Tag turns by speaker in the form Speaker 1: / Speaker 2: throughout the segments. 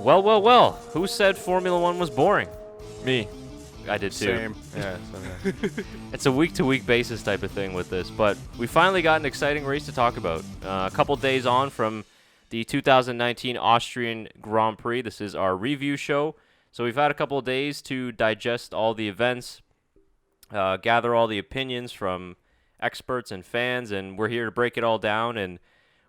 Speaker 1: Well. Who said Formula One was boring?
Speaker 2: Me.
Speaker 1: I did too.
Speaker 2: Same. Yeah.
Speaker 1: It's a week-to-week basis type of thing with this, but we finally got an exciting race to talk about. A couple days on from the 2019 Austrian Grand Prix. This is our review show. So we've had a couple of days to digest all the events, gather all the opinions from experts and fans, and we're here to break it all down. And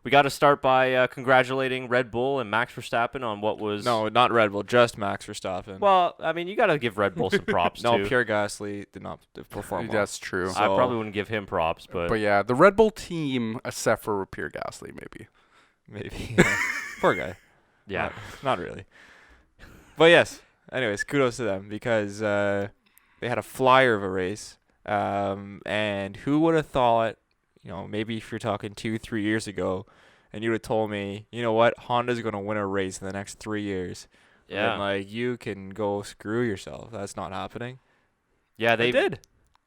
Speaker 1: we got to start by congratulating Red Bull and Max Verstappen on what was...
Speaker 2: No, not Red Bull, just Max Verstappen.
Speaker 1: Well, I mean, you got to give Red Bull some props,
Speaker 2: no,
Speaker 1: too.
Speaker 2: Pierre Gasly did not perform well.
Speaker 3: That's true.
Speaker 1: I probably wouldn't give him props, but
Speaker 3: yeah, the Red Bull team, except for Pierre Gasly,
Speaker 2: Maybe. Poor guy.
Speaker 1: yeah.
Speaker 2: Not really. But yes, anyways, kudos to them because they had a flyer of a race. And who would have thought, maybe if you're talking 2-3 years ago, and you would have told me, you know what, Honda's going to win a race in the next 3 years.
Speaker 1: Yeah.
Speaker 2: And, you can go screw yourself. That's not happening.
Speaker 1: Yeah, they
Speaker 2: did.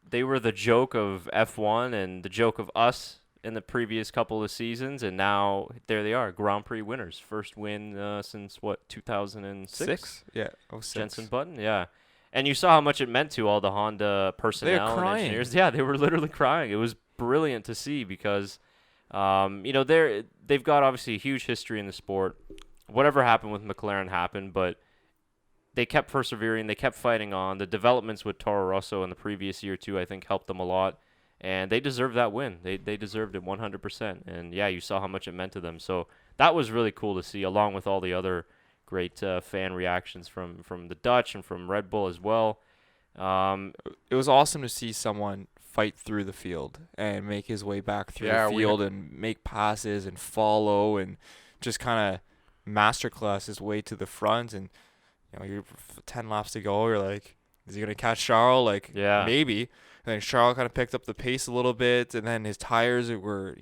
Speaker 1: They were the joke of F1 and the joke of us in the previous couple of seasons, and now there they are, Grand Prix winners. First win since, 2006?
Speaker 2: Yeah, 06.
Speaker 1: Jenson Button, yeah. And you saw how much it meant to all the Honda personnel and engineers. Yeah, they were literally crying. It was brilliant to see because, they've got obviously a huge history in the sport. Whatever happened with McLaren happened, but they kept persevering. They kept fighting on. The developments with Toro Rosso in the previous year, too, I think helped them a lot. And they deserved that win. They deserved it 100%. And, yeah, you saw how much it meant to them. So that was really cool to see, along with all the other great fan reactions from the Dutch and from Red Bull as well.
Speaker 2: It was awesome to see someone fight through the field and make his way back through the field and make passes and follow and just kind of masterclass his way to the front. And, you're 10 laps to go. You're like, is he going to catch Charles? Maybe. And then Charles kind of picked up the pace a little bit, and then his tires were,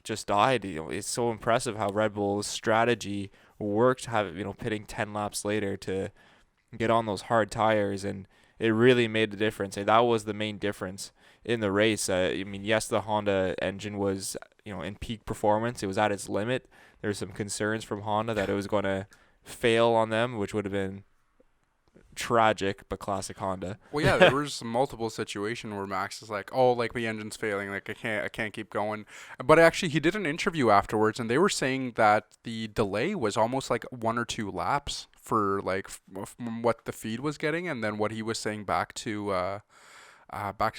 Speaker 2: just died. It's so impressive how Red Bull's strategy worked, pitting 10 laps later to get on those hard tires, and it really made a difference. And that was the main difference in the race. Yes, the Honda engine was, in peak performance. It was at its limit. There's some concerns from Honda that it was going to fail on them, which would have been tragic, but classic Honda.
Speaker 3: Well, yeah, there was multiple situation where Max is like, "Oh, the engine's failing, I can't keep going." But actually, he did an interview afterwards, and they were saying that the delay was almost like 1 or 2 laps for from what the feed was getting, and then what he was saying back to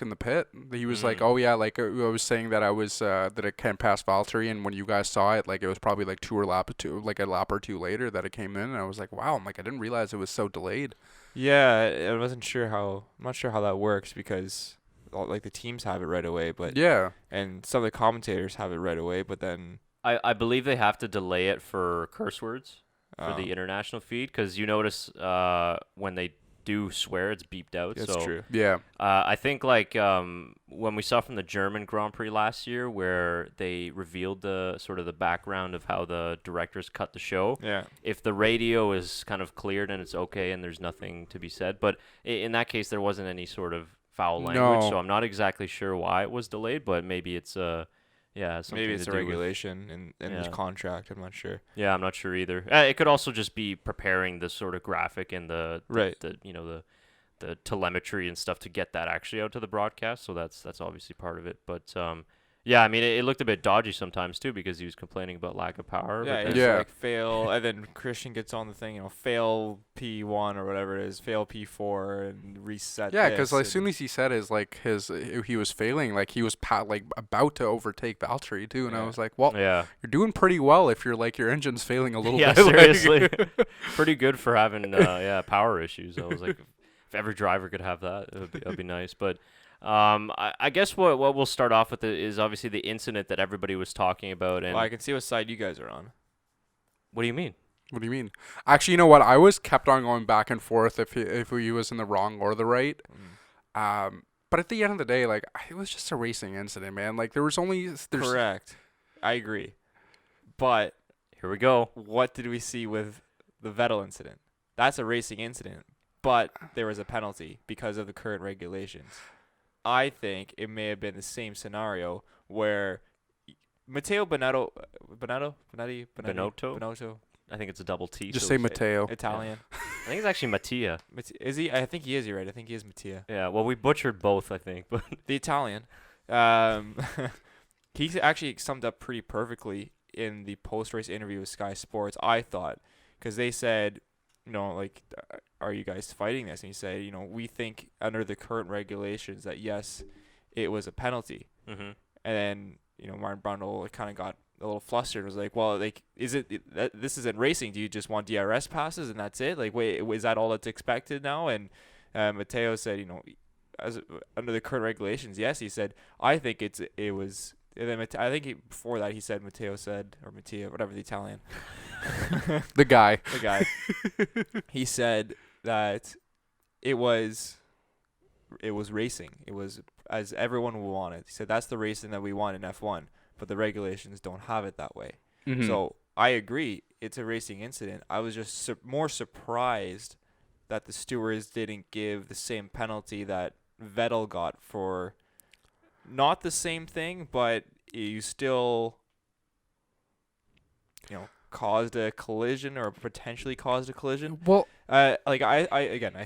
Speaker 3: in the pit. He was like, "Oh yeah, I was saying that I was that it can't pass Valtteri, and when you guys saw it, it was probably a lap or two later that it came in." And I was like, "Wow!" I didn't realize it was so delayed.
Speaker 2: Yeah, I wasn't sure I'm not sure how that works because the teams have it right away, but
Speaker 3: yeah,
Speaker 2: and some of the commentators have it right away, but then
Speaker 1: I believe they have to delay it for curse words for the international feed because you notice when they do swear, it's beeped out.
Speaker 2: That's true.
Speaker 3: Yeah.
Speaker 1: I think when we saw from the German Grand Prix last year where they revealed the sort of the background of how the directors cut the show.
Speaker 2: Yeah.
Speaker 1: If the radio is kind of cleared and it's okay and there's nothing to be said, but in that case there wasn't any sort of foul language, so I'm not exactly sure why it was delayed, but maybe it's maybe
Speaker 2: it's a regulation in the contract. I'm not sure.
Speaker 1: Yeah, I'm not sure either. It could also just be preparing the sort of graphic and the telemetry and stuff to get that actually out to the broadcast. So that's obviously part of it. But it looked a bit dodgy sometimes too because he was complaining about lack of power.
Speaker 2: Yeah, fail, and then Christian gets on the thing, fail P1 or whatever it is, fail P4 and reset.
Speaker 3: Yeah, because as soon as he said he was failing, he was about to overtake Valtteri too, and I was like, well, you're doing pretty well if your engine's failing a little bit.
Speaker 1: Yeah, seriously, pretty good for having power issues. I was like, if every driver could have that, it would be nice, but. I guess what we'll start off with is obviously the incident that everybody was talking about. And
Speaker 2: I can see what side you guys are on.
Speaker 1: What do you mean?
Speaker 3: What do you mean? Actually, you know what? I was kept on going back and forth if he was in the wrong or the right. But at the end of the day, it was just a racing incident, man.
Speaker 2: Correct. I agree. But
Speaker 1: here we go.
Speaker 2: What did we see with the Vettel incident? That's a racing incident, but there was a penalty because of the current regulations. I think it may have been the same scenario where Matteo Binotto,
Speaker 1: I think it's a double T.
Speaker 3: Just say Matteo.
Speaker 2: Italian.
Speaker 1: I think it's actually Mattia.
Speaker 2: Is he? I think he is. You're right. I think he is Mattia.
Speaker 1: Yeah. Well, we butchered both, I think, but
Speaker 2: the Italian. He actually summed up pretty perfectly in the post-race interview with Sky Sports, I thought, because they said, like, are you guys fighting this? And he said, we think under the current regulations that yes, it was a penalty.
Speaker 1: Mm-hmm.
Speaker 2: And then, Martin Brundle kind of got a little flustered. Was like, well, like, this isn't racing. Do you just want DRS passes and that's it? Like, wait, is that all that's expected now? And Matteo said, as under the current regulations, yes. He said, I think it was. And then I think before that he said, Matteo said, or Mattia, whatever, the Italian.
Speaker 3: The guy.
Speaker 2: He said that it was racing. It was as everyone wanted. He said that's the racing that we want in F1, but the regulations don't have it that way.
Speaker 3: Mm-hmm.
Speaker 2: So I agree, it's a racing incident. I was just more surprised that the stewards didn't give the same penalty that Vettel got for not the same thing, but you still, caused a collision or potentially caused a collision.
Speaker 3: Well,
Speaker 2: I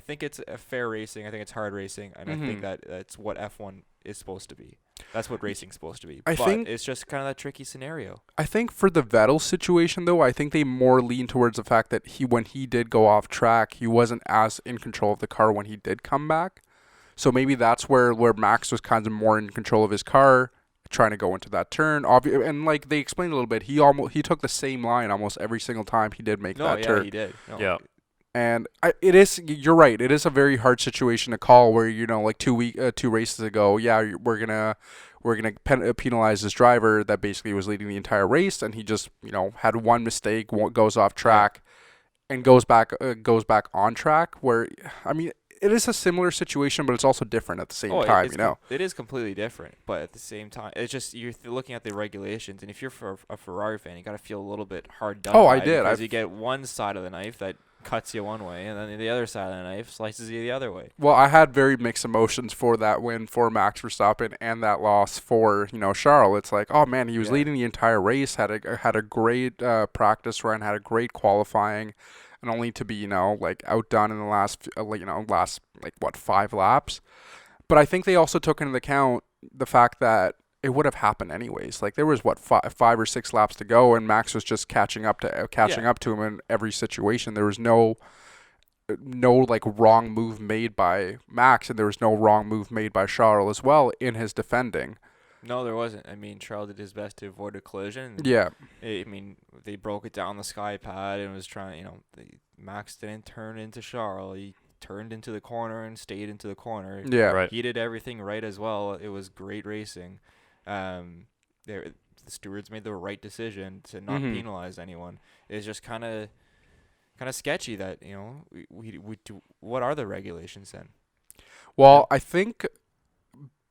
Speaker 2: think it's a fair racing. I think it's hard racing, and I think that's what F1 is supposed to be. That's what racing's supposed to be.
Speaker 3: I think
Speaker 2: it's just kind of that tricky scenario.
Speaker 3: I think for the Vettel situation, though, I think they more lean towards the fact that when he did go off track, he wasn't as in control of the car when he did come back. So maybe that's where Max was kind of more in control of his car, trying to go into that turn. And like they explained a little bit, he took the same line almost every single time he did make that turn.
Speaker 2: He did. No.
Speaker 1: Yeah.
Speaker 3: And you're right. It is a very hard situation to call where, like 2 races ago, we're going to penalize this driver that basically was leading the entire race. And he just, had one mistake, goes off track and goes back on track where, it is a similar situation, but it's also different at the same time,
Speaker 2: It is completely different, but at the same time, it's just you're looking at the regulations, and if you're a Ferrari fan, you got to feel a little bit hard done.
Speaker 3: Oh, I did.
Speaker 2: Because you get one side of the knife that cuts you one way, and then the other side of the knife slices you the other way.
Speaker 3: Well, I had very mixed emotions for that win for Max Verstappen and that loss for Charles. It's like, oh man, he was leading the entire race, had a great practice run, had a great qualifying. And only to be, outdone in the last 5 laps. But I think they also took into account the fact that it would have happened anyways. Like there was 5 or 6 laps to go, and Max was just catching up to him in every situation. There was no wrong move made by Max, and there was no wrong move made by Charles as well in his defending.
Speaker 2: No, there wasn't. Charles did his best to avoid a collision.
Speaker 3: Yeah.
Speaker 2: They broke it down the sky pad and was trying, Max didn't turn into Charles. He turned into the corner and stayed into the corner.
Speaker 3: Yeah.
Speaker 1: Right.
Speaker 2: He did everything right as well. It was great racing. The stewards made the right decision to not penalize anyone. It's just kind of sketchy that, we do. What are the regulations then?
Speaker 3: Well, I think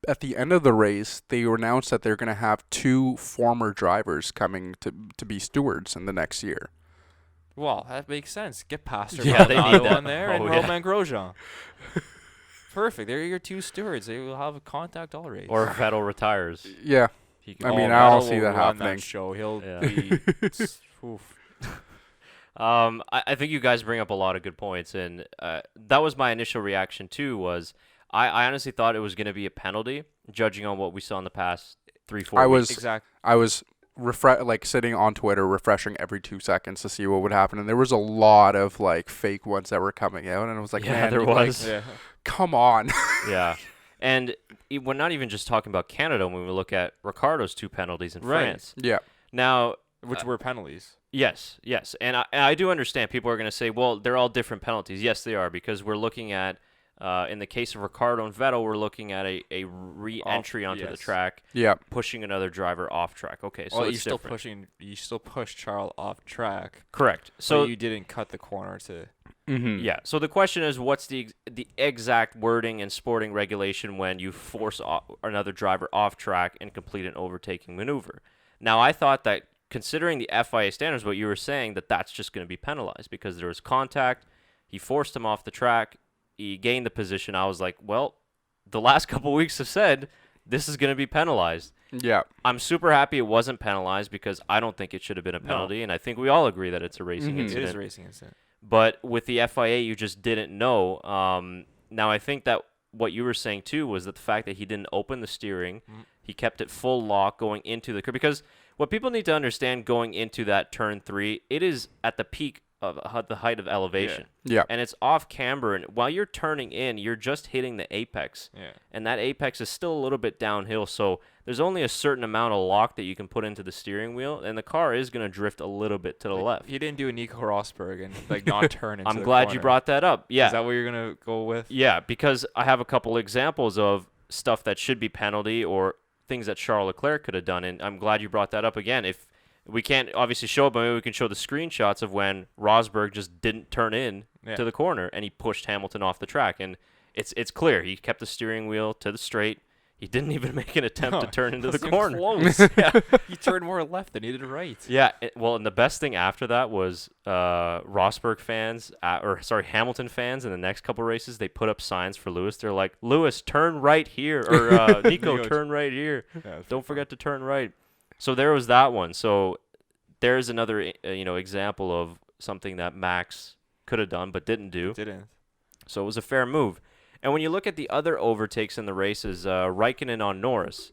Speaker 3: at the end of the race, they announced that they're going to have 2 former drivers coming to be stewards in the next year.
Speaker 2: Well, that makes sense. Get Pastor
Speaker 1: they need that
Speaker 2: on there and Romain Grosjean. Perfect. They're your 2 stewards. They will have a contact all race.
Speaker 1: Or Vettel retires.
Speaker 3: Yeah. I don't see that happening.
Speaker 2: That show. He'll be...
Speaker 1: I think you guys bring up a lot of good points, and that was my initial reaction too. Was I honestly thought it was going to be a penalty, judging on what we saw in the past 3-4 weeks.
Speaker 2: Exactly.
Speaker 3: I was sitting on Twitter, refreshing every 2 seconds to see what would happen, and there was a lot of fake ones that were coming out, and I was like, man,
Speaker 1: there was.
Speaker 3: Come on.
Speaker 1: Yeah, and we're not even just talking about Canada when we look at Ricciardo's 2 penalties in France.
Speaker 3: Yeah.
Speaker 1: Now,
Speaker 2: which were penalties.
Speaker 1: Yes, and I do understand people are going to say, well, they're all different penalties. Yes, they are, because we're looking at. In the case of Ricciardo and Vettel, we're looking at a re-entry onto the track, pushing another driver off track. Okay, so it's different.
Speaker 2: You still push Charles off track.
Speaker 1: Correct. So
Speaker 2: you didn't cut the corner to.
Speaker 3: Mm-hmm.
Speaker 1: Yeah. So the question is, what's the exact wording and sporting regulation when you force another driver off track and complete an overtaking maneuver? Now, I thought that considering the FIA standards, what you were saying, that's just going to be penalized because there was contact. He forced him off the track. He gained the position. I was like, well, the last couple of weeks have said this is going to be penalized.
Speaker 3: Yeah.
Speaker 1: I'm super happy it wasn't penalized because I don't think it should have been a penalty, and I think we all agree that it's a racing incident.
Speaker 2: It is a racing incident.
Speaker 1: But with the FIA, you just didn't know. Now, I think that what you were saying, too, was that the fact that he didn't open the steering, he kept it full lock going into the curve. Because what people need to understand going into that turn 3, it is at the peak of the height of elevation.
Speaker 3: Yeah.
Speaker 1: And it's off camber. And while you're turning in, you're just hitting the apex.
Speaker 2: Yeah.
Speaker 1: And that apex is still a little bit downhill. So there's only a certain amount of lock that you can put into the steering wheel. And the car is going to drift a little bit to the left.
Speaker 2: He didn't do a Nico Rosberg and not turn into
Speaker 1: I'm glad you brought that up. Yeah.
Speaker 2: Is that what you're going to go with?
Speaker 1: Yeah, because I have a couple examples of stuff that should be penalty or things that Charles Leclerc could have done. And I'm glad you brought that up again. If we can't obviously show it, but maybe we can show the screenshots of when Rosberg just didn't turn in to the corner and he pushed Hamilton off the track. And it's clear. He kept the steering wheel to the straight. He didn't even make an attempt to turn into the corner.
Speaker 2: Close. He turned more left than he did right.
Speaker 1: Yeah, and the best thing after that was Rosberg fans, Hamilton fans in the next couple races, they put up signs for Lewis. They're like, Lewis, turn right here, or Nico, turn right here. Yeah, don't forget to turn right. So there was that one. So there's another example of something that Max could have done but didn't do. So it was a fair move. And when you look at the other overtakes in the races, Raikkonen on Norris.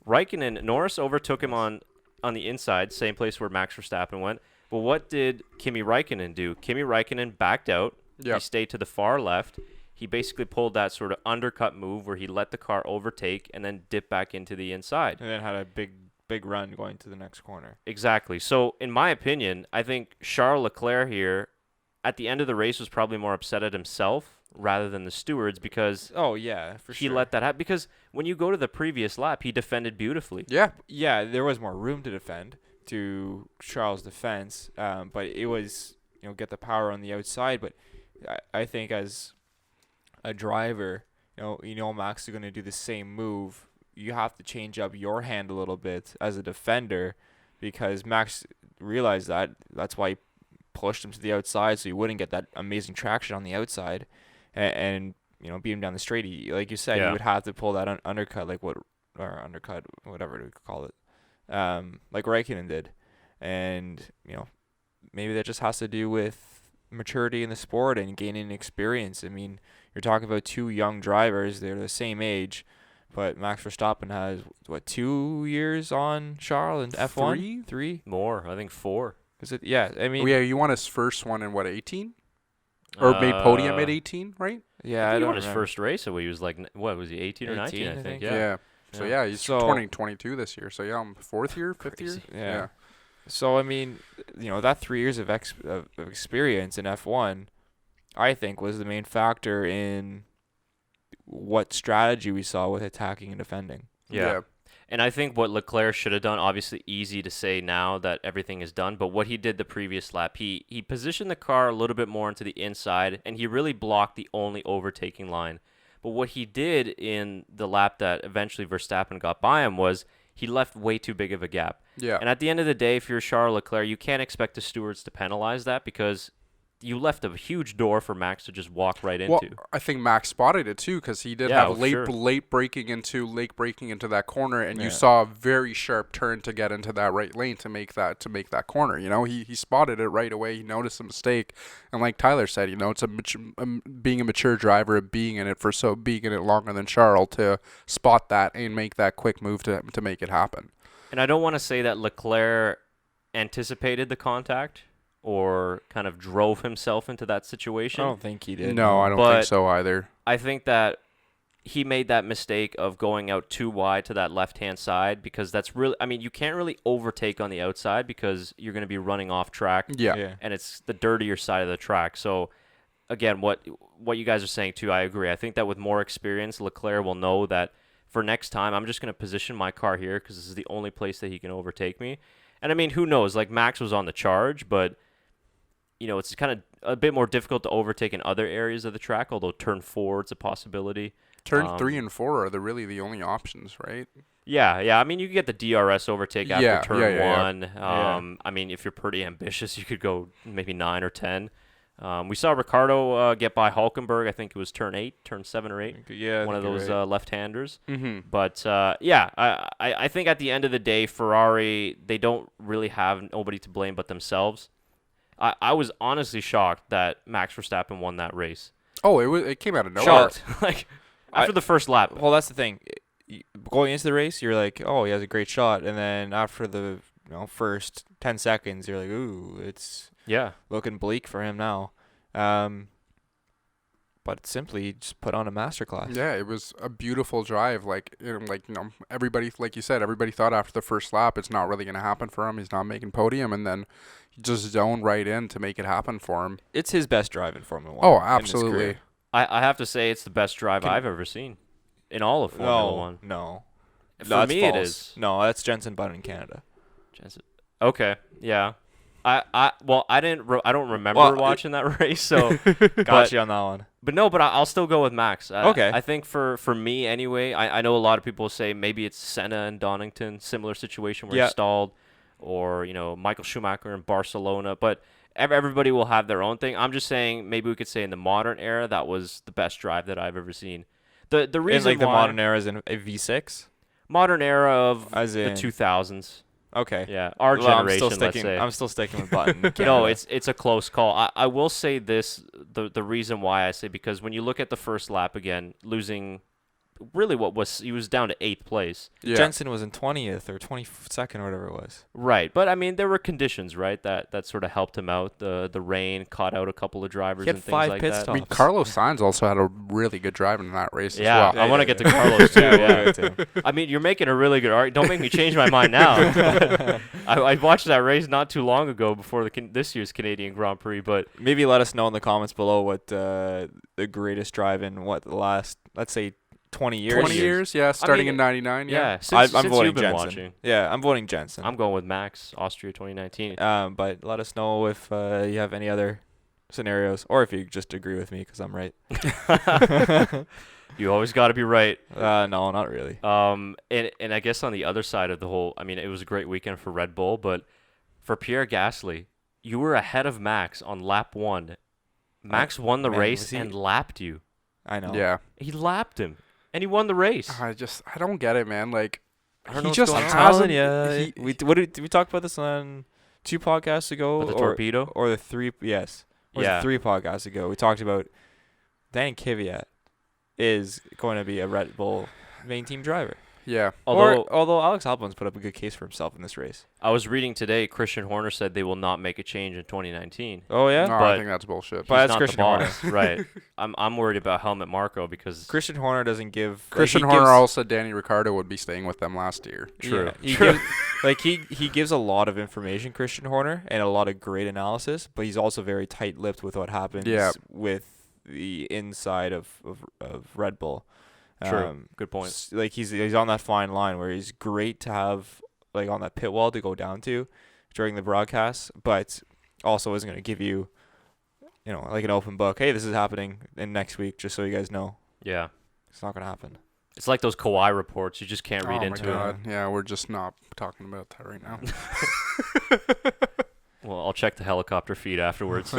Speaker 1: Norris overtook him on the inside, same place where Max Verstappen went. But what did Kimi Raikkonen do? Kimi Raikkonen backed out. Yep. He stayed to the far left. He basically pulled that sort of undercut move where he let the car overtake and then dip back into the inside.
Speaker 2: And then had a big run going to the next corner.
Speaker 1: Exactly. So, in my opinion, I think Charles Leclerc here, at the end of the race, was probably more upset at himself rather than the stewards because he let that happen. Because when you go to the previous lap, he defended beautifully.
Speaker 2: Yeah, there was more room to defend to Charles' defense, but it was get the power on the outside. But I think as a driver, Max is going to do the same move. You have to change up your hand a little bit as a defender because Max realized that. That's why he pushed him to the outside so he wouldn't get that amazing traction on the outside and beat him down the straight. Like you said, he would have to pull that undercut, whatever we could call it, like Raikkonen did. And, maybe that just has to do with maturity in the sport and gaining experience. I mean, you're talking about two young drivers. They're the same age. But Max Verstappen has, 2 years on Charles in F1? 3?
Speaker 1: More. I think 4.
Speaker 2: Is it? Yeah. I mean.
Speaker 3: You won his first one in 18? Or made podium at 18, right?
Speaker 1: Yeah, I don't remember. His first race, so he was like, what was he, 18 or 19, I think?
Speaker 3: Yeah. So, he's 22 this year. So, I'm 4th year, 5th year?
Speaker 2: Yeah. So, I mean, that 3 years of experience in F1, I think, was the main factor in what strategy we saw with attacking and defending.
Speaker 1: Yeah. And I think what Leclerc should have done, obviously easy to say now that everything is done, but what he did the previous lap, he positioned the car a little bit more into the inside, and he really blocked the only overtaking line. But what he did in the lap that eventually Verstappen got by him was he left way too big of a gap.
Speaker 3: Yeah.
Speaker 1: And at the end of the day, if you're Charles Leclerc, you can't expect the stewards to penalize that because you left a huge door for Max to just walk right into.
Speaker 3: Well, I think Max spotted it too because he did have late braking into that corner, and you saw a very sharp turn to get into that right lane to make that corner. He spotted it right away. He noticed a mistake, and like Tyler said, it's being a mature driver, being in it longer than Charles to spot that and make that quick move to make it happen.
Speaker 1: And I don't want to say that Leclerc anticipated the contact or kind of drove himself into that situation.
Speaker 2: I don't think he did.
Speaker 3: No, I don't think so either.
Speaker 1: I think that he made that mistake of going out too wide to that left-hand side because that's really, you can't really overtake on the outside because you're going to be running off track.
Speaker 3: Yeah.
Speaker 1: And it's the dirtier side of the track. So, again, what you guys are saying too, I agree. I think that with more experience, Leclerc will know that for next time, I'm just going to position my car here because this is the only place that he can overtake me. And, who knows? Like, Max was on the charge, but it's kind of a bit more difficult to overtake in other areas of the track, although turn 4 it's a possibility.
Speaker 3: Turn 3 and 4 are really the only options, right?
Speaker 1: Yeah. You can get the DRS overtake after turn 1.
Speaker 2: Yeah.
Speaker 1: If you're pretty ambitious, you could go maybe 9 or 10. We saw Ricardo get by Hülkenberg. I think it was turn 7 or 8.
Speaker 2: Yeah,
Speaker 1: one of those left-handers.
Speaker 3: Mm-hmm.
Speaker 1: But I think at the end of the day, Ferrari, they don't really have nobody to blame but themselves. I was honestly shocked that Max Verstappen won that race.
Speaker 3: Oh, it came out of nowhere.
Speaker 1: Shocked. Like after the first lap.
Speaker 2: Well, that's the thing. Going into the race, you're like, oh, he has a great shot, and then after the first 10 seconds, you're like, ooh, it's looking bleak for him now. But simply just put on a masterclass.
Speaker 3: Yeah, it was a beautiful drive. Everybody, like you said, everybody thought after the first lap it's not really going to happen for him. He's not making podium, and then he just zoned right in to make it happen for him.
Speaker 2: It's his best drive in Formula 1.
Speaker 3: Oh, absolutely.
Speaker 1: I have to say it's the best drive I've ever seen in all of Formula 1.
Speaker 2: No.
Speaker 1: For me,
Speaker 2: false.
Speaker 1: it is.
Speaker 2: No, that's Jenson Button in Canada.
Speaker 1: Okay, yeah. I don't remember watching that race, so
Speaker 2: got you on that one.
Speaker 1: But I'll still go with Max.
Speaker 2: Okay.
Speaker 1: I think for me anyway, I know a lot of people say maybe it's Senna and Donington, similar situation where he stalled, or Michael Schumacher in Barcelona, but everybody will have their own thing. I'm just saying maybe we could say in the modern era that was the best drive that I've ever seen. The reason
Speaker 2: the modern era is in a V6?
Speaker 1: Modern era of
Speaker 2: as in
Speaker 1: the 2000s.
Speaker 2: Okay.
Speaker 1: Yeah, our generation, let's say.
Speaker 2: I'm still sticking with Button.
Speaker 1: No, it's a close call. I will say this, the reason why I say, because when you look at the first lap again, losing really he was down to 8th place.
Speaker 2: Yeah. Jensen was in 20th or 22nd or whatever it was.
Speaker 1: Right, but I mean there were conditions, right, that sort of helped him out. The rain caught out a couple of drivers and things like that.
Speaker 3: I mean, Carlos Sainz also had a really good drive in that race as well.
Speaker 1: I want to get to Carlos too. Yeah. I mean, you're making a really good argument. Don't make me change my mind now. I watched that race not too long ago before this year's Canadian Grand Prix, but
Speaker 2: maybe let us know in the comments below what the greatest drive in the last, let's say, 20 years.
Speaker 3: 20 years, yeah, starting in 99.
Speaker 1: Yeah,
Speaker 2: I'm
Speaker 1: since
Speaker 2: voting
Speaker 1: you've been
Speaker 2: Jensen.
Speaker 1: Watching.
Speaker 2: Yeah, I'm voting Jensen.
Speaker 1: I'm going with Max, Austria 2019.
Speaker 2: But let us know if you have any other scenarios, or if you just agree with me because I'm right.
Speaker 1: You always got to be right.
Speaker 2: No, not really.
Speaker 1: And I guess on the other side of the whole, I mean, it was a great weekend for Red Bull, but for Pierre Gasly, you were ahead of Max on lap 1. Max won the race and lapped you.
Speaker 2: I know.
Speaker 3: Yeah.
Speaker 1: He lapped him. And he won the race.
Speaker 3: I don't get it, man. Like,
Speaker 1: I don't know
Speaker 3: he just
Speaker 1: what's
Speaker 3: hasn't.
Speaker 2: Did we talk about this on 2 podcasts ago?
Speaker 1: The torpedo?
Speaker 2: Or the 3? Yes. Or the 3 podcasts ago. We talked about Dan Kvyat is going to be a Red Bull main team driver.
Speaker 3: Yeah.
Speaker 2: Although Alex Albon's put up a good case for himself in this race.
Speaker 1: I was reading today, Christian Horner said they will not make a change in 2019.
Speaker 2: Oh, yeah?
Speaker 3: No, I think that's bullshit.
Speaker 1: But that's Christian Horner. Right. I'm worried about Helmut Marko because
Speaker 2: Christian Horner doesn't give...
Speaker 3: Christian Horner also said Danny Ricciardo would be staying with them last year.
Speaker 1: True.
Speaker 2: Yeah, he gives a lot of information, Christian Horner, and a lot of great analysis, but he's also very tight-lipped with what happens with the inside of Red Bull.
Speaker 1: True. Good point.
Speaker 2: Like he's on that fine line where he's great to have like on that pit wall to go down to during the broadcast, but also isn't going to give you, like an open book. Hey, this is happening in next week, just so you guys know.
Speaker 1: Yeah.
Speaker 2: It's not going to happen.
Speaker 1: It's like those Kawhi reports. You just can't read into
Speaker 3: my God.
Speaker 1: it.
Speaker 3: Yeah, we're just not talking about that right now.
Speaker 1: Well, I'll check the helicopter feed afterwards.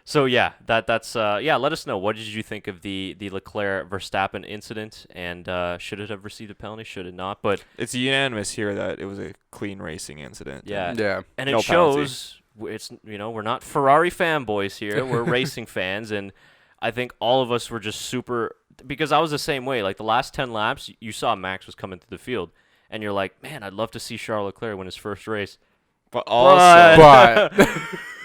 Speaker 1: So yeah, that's let us know, what did you think of the Leclerc Verstappen incident, and should it have received a penalty, should it not? But
Speaker 2: it's unanimous here that it was a clean racing incident.
Speaker 3: Yeah.
Speaker 1: And it shows it's we're not Ferrari fanboys here, we're racing fans, and I think all of us were just super, because I was the same way. Like the last 10 laps, you saw Max was coming through the field, and you're like, man, I'd love to see Charles Leclerc win his first race.
Speaker 2: But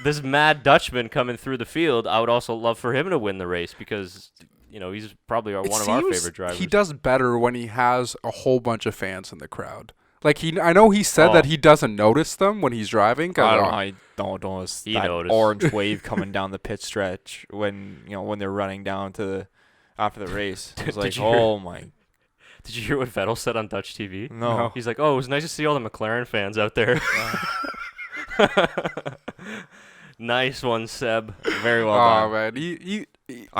Speaker 1: this mad Dutchman coming through the field, I would also love for him to win the race because, he's probably one of our favorite drivers.
Speaker 3: He does better when he has a whole bunch of fans in the crowd. Like I know he said that he doesn't notice them when he's driving.
Speaker 2: I don't know. I don't notice that orange wave coming down the pit stretch when they're running down after the race. It was like, oh my.
Speaker 1: Did you hear what Vettel said on Dutch TV?
Speaker 2: No.
Speaker 1: He's like, it was nice to see all the McLaren fans out there. Nice one, Seb.
Speaker 2: Very well done.
Speaker 3: Oh, man.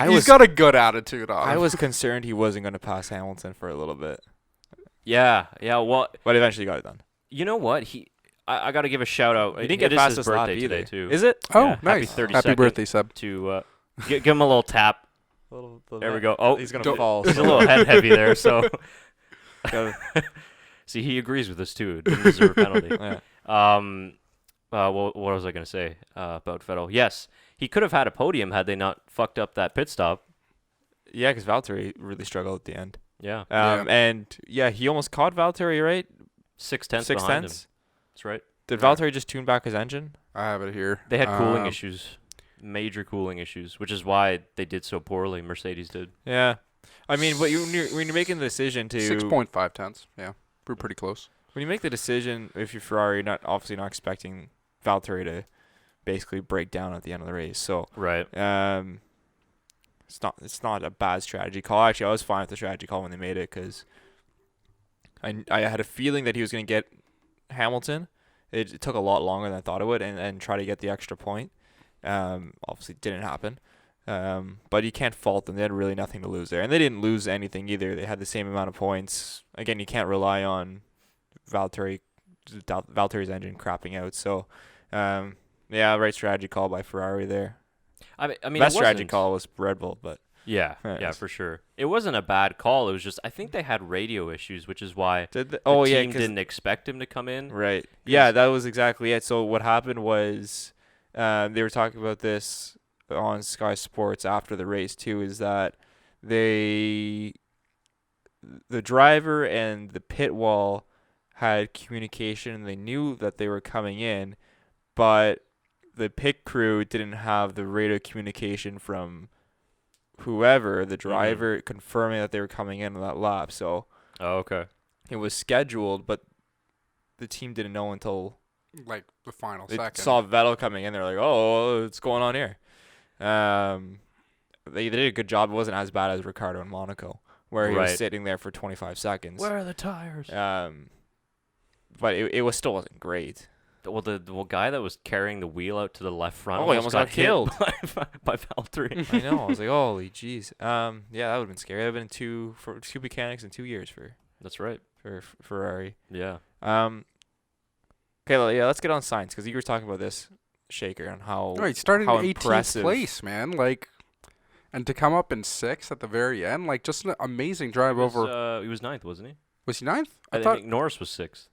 Speaker 3: He's got a good attitude on him.
Speaker 2: I was concerned he wasn't going to pass Hamilton for a little bit.
Speaker 1: Yeah, well.
Speaker 2: But eventually got it done.
Speaker 1: You know what? I got to give a shout out.
Speaker 2: He didn't get fastest lap
Speaker 1: birthday
Speaker 2: either.
Speaker 1: today too.
Speaker 2: Is it?
Speaker 3: Oh,
Speaker 1: Yeah,
Speaker 3: nice.
Speaker 1: Happy
Speaker 3: birthday, Seb.
Speaker 1: To give him a little tap. There we go. Oh,
Speaker 2: he's gonna fall.
Speaker 1: He's a little head heavy there. So see, he agrees with us too. Didn't deserve a penalty. What was I gonna say about Vettel? Yes, he could have had a podium had they not fucked up that pit stop.
Speaker 2: Yeah, because Valtteri really struggled at the end.
Speaker 1: Yeah.
Speaker 2: And yeah, he almost caught Valtteri, right?
Speaker 1: 6/10 behind him. That's right.
Speaker 2: Did Valtteri just tune back his engine?
Speaker 3: I have it here.
Speaker 1: They had cooling issues, major cooling issues, which is why they did so poorly. Mercedes did.
Speaker 2: Yeah. I mean, but when you're making the decision to
Speaker 3: 6.5 tenths. Yeah, we're pretty close.
Speaker 2: When you make the decision, if you're Ferrari, obviously not expecting Valtteri to basically break down at the end of the race. So
Speaker 1: right.
Speaker 2: It's not a bad strategy call. Actually, I was fine with the strategy call when they made it because I had a feeling that he was going to get Hamilton. It took a lot longer than I thought it would, and try to get the extra point. Obviously, didn't happen. But you can't fault them. They had really nothing to lose there, and they didn't lose anything either. They had the same amount of points. Again, you can't rely on Valtteri's engine crapping out. So, yeah, right strategy call by Ferrari there.
Speaker 1: I mean,
Speaker 2: best strategy call was Red Bull, but
Speaker 1: yeah, for sure. It wasn't a bad call. It was just I think they had radio issues, which is why the team didn't expect him to come in.
Speaker 2: Right. Yeah, that was exactly it. So what happened was they were talking about this on Sky Sports after the race too. Is that the driver and the pit wall had communication, and they knew that they were coming in, but the pit crew didn't have the radio communication from whoever, the driver, confirming that they were coming in on that lap. So
Speaker 1: okay.
Speaker 2: It was scheduled, but the team didn't know until
Speaker 3: like the final
Speaker 2: they
Speaker 3: second.
Speaker 2: saw Vettel coming in. They're like, oh, what's going on here? They did a good job. It wasn't as bad as Ricciardo in Monaco, where he was sitting there for 25 seconds.
Speaker 1: Where are the tires?
Speaker 2: But it still wasn't great.
Speaker 1: Well, the guy that was carrying the wheel out to the left front
Speaker 2: he almost got killed
Speaker 1: by Valtteri.
Speaker 2: I know. I was like, holy jeez. Yeah, that would have been scary. That would have been two mechanics in 2 years for.
Speaker 1: That's right.
Speaker 2: For Ferrari.
Speaker 1: Yeah.
Speaker 2: Okay. Yeah. Let's get on Sainz because you were talking about this, Shaker, on how.
Speaker 3: He started in 18th
Speaker 2: impressive.
Speaker 3: place, man. Like, and to come up in 6th at the very end, like, just an amazing drive over.
Speaker 1: He was 9th, wasn't he?
Speaker 3: Was he 9th?
Speaker 1: I think Norris was 6th.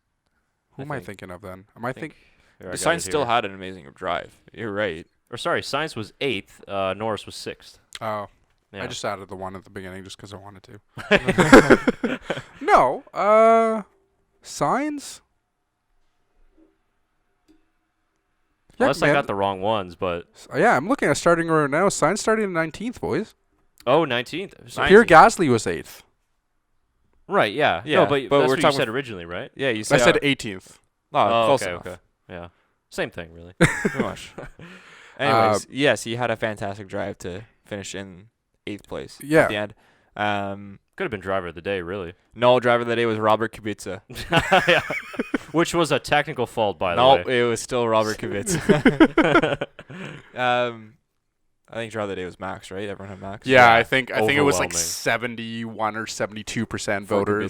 Speaker 3: Who am I thinking of then?
Speaker 2: Sainz still had an amazing drive. You're right.
Speaker 1: Or sorry, Sainz was 8th. Norris was 6th.
Speaker 3: Oh.
Speaker 1: Yeah.
Speaker 3: I just added the one at the beginning just because I wanted to. No. Sainz?
Speaker 1: Unless I got the wrong ones, but...
Speaker 3: Yeah, I'm looking at starting right now. Sainz starting in 19th, boys.
Speaker 1: Oh, 19th.
Speaker 3: Pierre Gasly was 8th.
Speaker 1: Right, yeah. No, but that's what you said originally, right?
Speaker 2: Yeah, you said...
Speaker 3: I said 18th.
Speaker 2: Oh, close enough.
Speaker 1: Okay. Yeah. Same thing, really.
Speaker 2: Pretty much. Anyways, yes, he had a fantastic drive to finish in 8th place at the end.
Speaker 1: Could have been driver of the day, really.
Speaker 2: No, driver of the day was Robert Kubica.
Speaker 1: Yeah. Which was a technical fault, by the way.
Speaker 2: No, it was still Robert Kubica. I think driver of the day was Max, right? Everyone had Max.
Speaker 3: Yeah, I think it was like 71 or 72% voters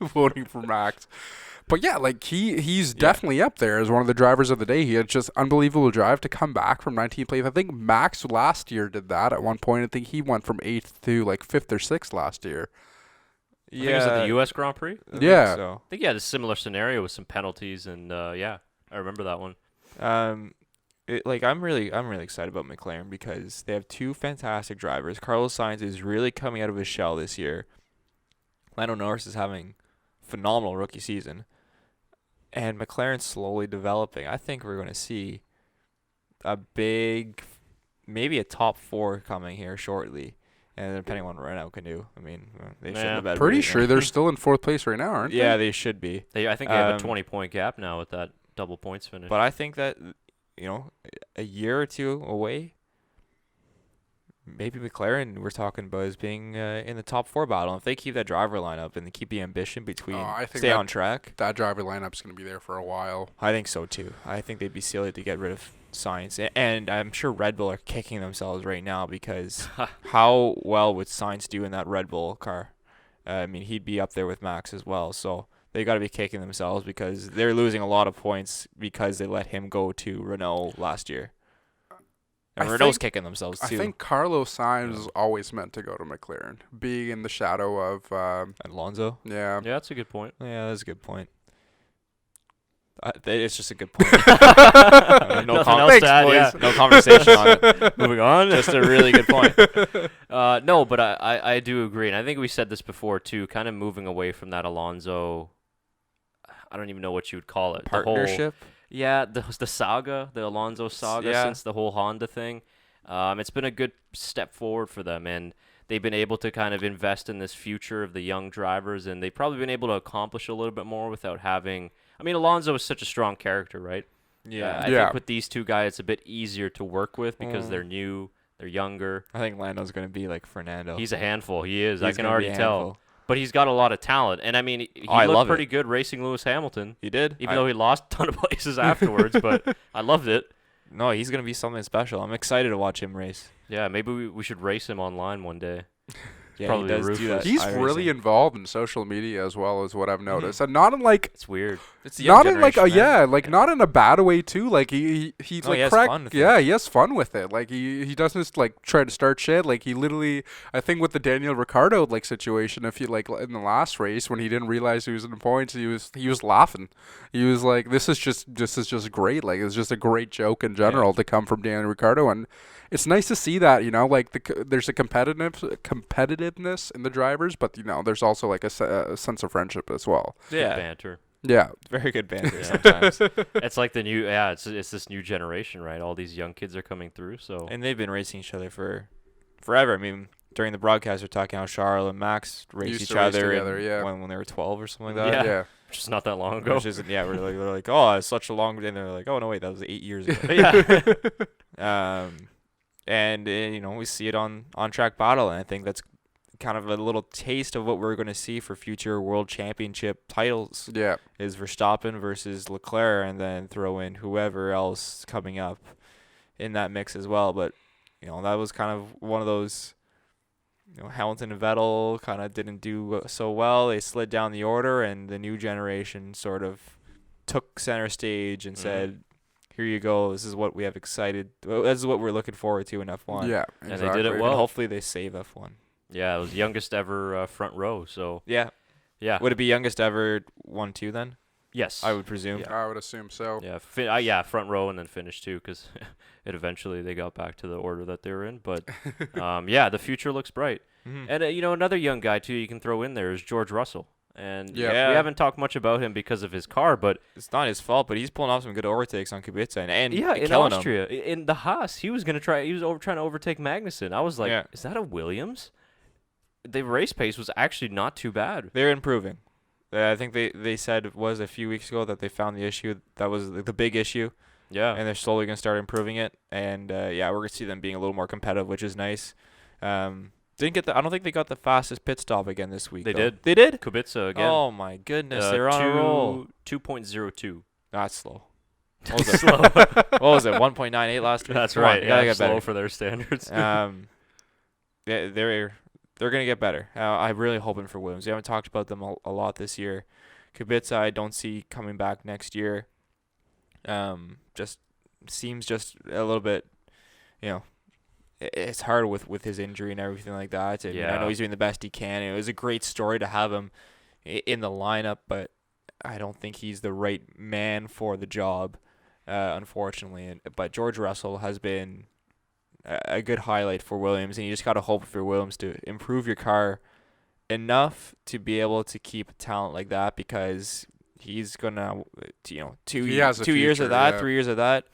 Speaker 3: voting for Max. But yeah, like he's definitely up there as one of the drivers of the day. He had just unbelievable drive to come back from 19th place. I think Max last year did that at one point. I think he went from 8th to like 5th or 6th last year.
Speaker 1: I think it was at the U.S. Grand Prix.
Speaker 3: I
Speaker 1: think he had a similar scenario with some penalties, and I remember that one.
Speaker 2: I'm really excited about McLaren because they have two fantastic drivers. Carlos Sainz is really coming out of his shell this year. Lando Norris is having a phenomenal rookie season. And McLaren's slowly developing. I think we're going to see maybe a top 4 coming here shortly. And depending on what Renault can do. I mean, they should have
Speaker 3: pretty sure they're still in 4th place right now, aren't they?
Speaker 2: Yeah, they should be.
Speaker 1: I think they have a 20-point gap now with that double points finish.
Speaker 2: But I think that, a year or two away, maybe McLaren we're talking about as being in the top 4 battle. If they keep that driver lineup and they keep the ambition stay on track.
Speaker 3: That driver lineup's going to be there for a while.
Speaker 2: I think so too. I think they'd be silly to get rid of Sainz. And I'm sure Red Bull are kicking themselves right now because how well would Sainz do in that Red Bull car? I mean, he'd be up there with Max as well. So they got to be kicking themselves because they're losing a lot of points because they let him go to Renault last year. And Renault's kicking themselves too.
Speaker 3: I think Carlos Sainz was always meant to go to McLaren, being in the shadow of
Speaker 2: Alonso.
Speaker 3: Yeah,
Speaker 1: that's a good point.
Speaker 2: Yeah, that's a good point. It's just a good point. No conversation on it.
Speaker 1: Moving on.
Speaker 2: Just a really good point.
Speaker 1: No, but I do agree, and I think we said this before too. Kind of moving away from that Alonso. I don't even know what you would call it.
Speaker 2: Partnership.
Speaker 1: The saga, the Alonso saga, since the whole Honda thing. It's been a good step forward for them, and they've been able to kind of invest in this future of the young drivers, and they've probably been able to accomplish a little bit more without having. I mean, Alonso is such a strong character, right?
Speaker 2: Yeah.
Speaker 1: I think with these two guys, it's a bit easier to work with because they're new, they're younger.
Speaker 2: I think Lando's going to be like Fernando.
Speaker 1: He's a handful. He is. I can already tell. But he's got a lot of talent. And, I mean, he looked pretty good racing Lewis Hamilton.
Speaker 2: He did.
Speaker 1: Even though he lost a ton of places afterwards, but I loved it.
Speaker 2: No, he's going to be something special. I'm excited to watch him race.
Speaker 1: Yeah, maybe we should race him online one day.
Speaker 2: Yeah, probably he does do that.
Speaker 3: He's really involved in social media as well, as what I've noticed, and not in like
Speaker 1: it's weird.
Speaker 2: It's the young
Speaker 3: not in like not in a bad way too. Like he has fun with it. He has fun with it. Like he doesn't like try to start shit. Like he literally, I think with the Daniel Ricciardo like situation, if you like in the last race when he didn't realize he was in the points, he was laughing. He was like, this is just great. Like it's just a great joke in general to come from Daniel Ricciardo, and it's nice to see that, like there's a competitiveness in the drivers, but there's also like a sense of friendship as well.
Speaker 1: Yeah, good banter.
Speaker 3: Yeah,
Speaker 2: very good banter sometimes.
Speaker 1: It's like the new it's this new generation, right? All these young kids are coming through,
Speaker 2: and they've been racing each other for forever. I mean, during the broadcast, we're talking how Charles and Max raced each other together, when they were 12 or something like that.
Speaker 1: Yeah. Which is not that long ago.
Speaker 2: We're like, oh, it's such a long day. And they're like, oh, no, wait, that was 8 years ago. And we see it on track battle, and I think that's kind of a little taste of what we're going to see for future world championship titles.
Speaker 3: Yeah,
Speaker 2: is Verstappen versus Leclerc, and then throw in whoever else coming up in that mix as well. But that was kind of one of those. Hamilton and Vettel kind of didn't do so well. They slid down the order, and the new generation sort of took center stage and said, here you go. This is what we have excited. This is what we're looking forward to in F1.
Speaker 3: Yeah,
Speaker 1: exactly. And they did it well.
Speaker 2: And hopefully they save F1.
Speaker 1: Yeah, it was youngest ever front row. So
Speaker 2: yeah. Would it be youngest ever 1-2 then?
Speaker 1: Yes,
Speaker 2: I would presume.
Speaker 3: Yeah. I would assume so.
Speaker 1: Yeah, front row and then finish too, because they got back to the order that they were in. But the future looks bright. Mm-hmm. And another young guy too you can throw in there is George Russell. And we haven't talked much about him because of his car, but
Speaker 2: it's not his fault. But he's pulling off some good overtakes on Kubica and
Speaker 1: in Austria, in the Haas, he was trying to overtake Magnussen. I was like, is that a Williams? The race pace was actually not too bad.
Speaker 2: They're improving. I think they said it was a few weeks ago that they found the issue. That was the big issue.
Speaker 1: Yeah.
Speaker 2: And they're slowly going to start improving it. And, we're going to see them being a little more competitive, which is nice. I don't think they got the fastest pit stop again this week.
Speaker 1: They did.
Speaker 2: They did?
Speaker 1: Kubica again.
Speaker 2: Oh, my goodness. They're on a roll.
Speaker 1: 2.02.
Speaker 2: That's slow. What was it? What was it? 1.98 last week?
Speaker 1: That's right.
Speaker 2: Get
Speaker 1: slow
Speaker 2: better
Speaker 1: for their standards.
Speaker 2: They're going to get better. I'm really hoping for Williams. We haven't talked about them a lot this year. Kubica, I don't see coming back next year. Just seems just a little bit, it's hard with his injury and everything like that. And I know he's doing the best he can. It was a great story to have him in the lineup, but I don't think he's the right man for the job, unfortunately. But George Russell has been a good highlight for Williams, and you just got to hope for Williams to improve your car enough to be able to keep a talent like that, because he's gonna, 2 years of that, 3 years of that,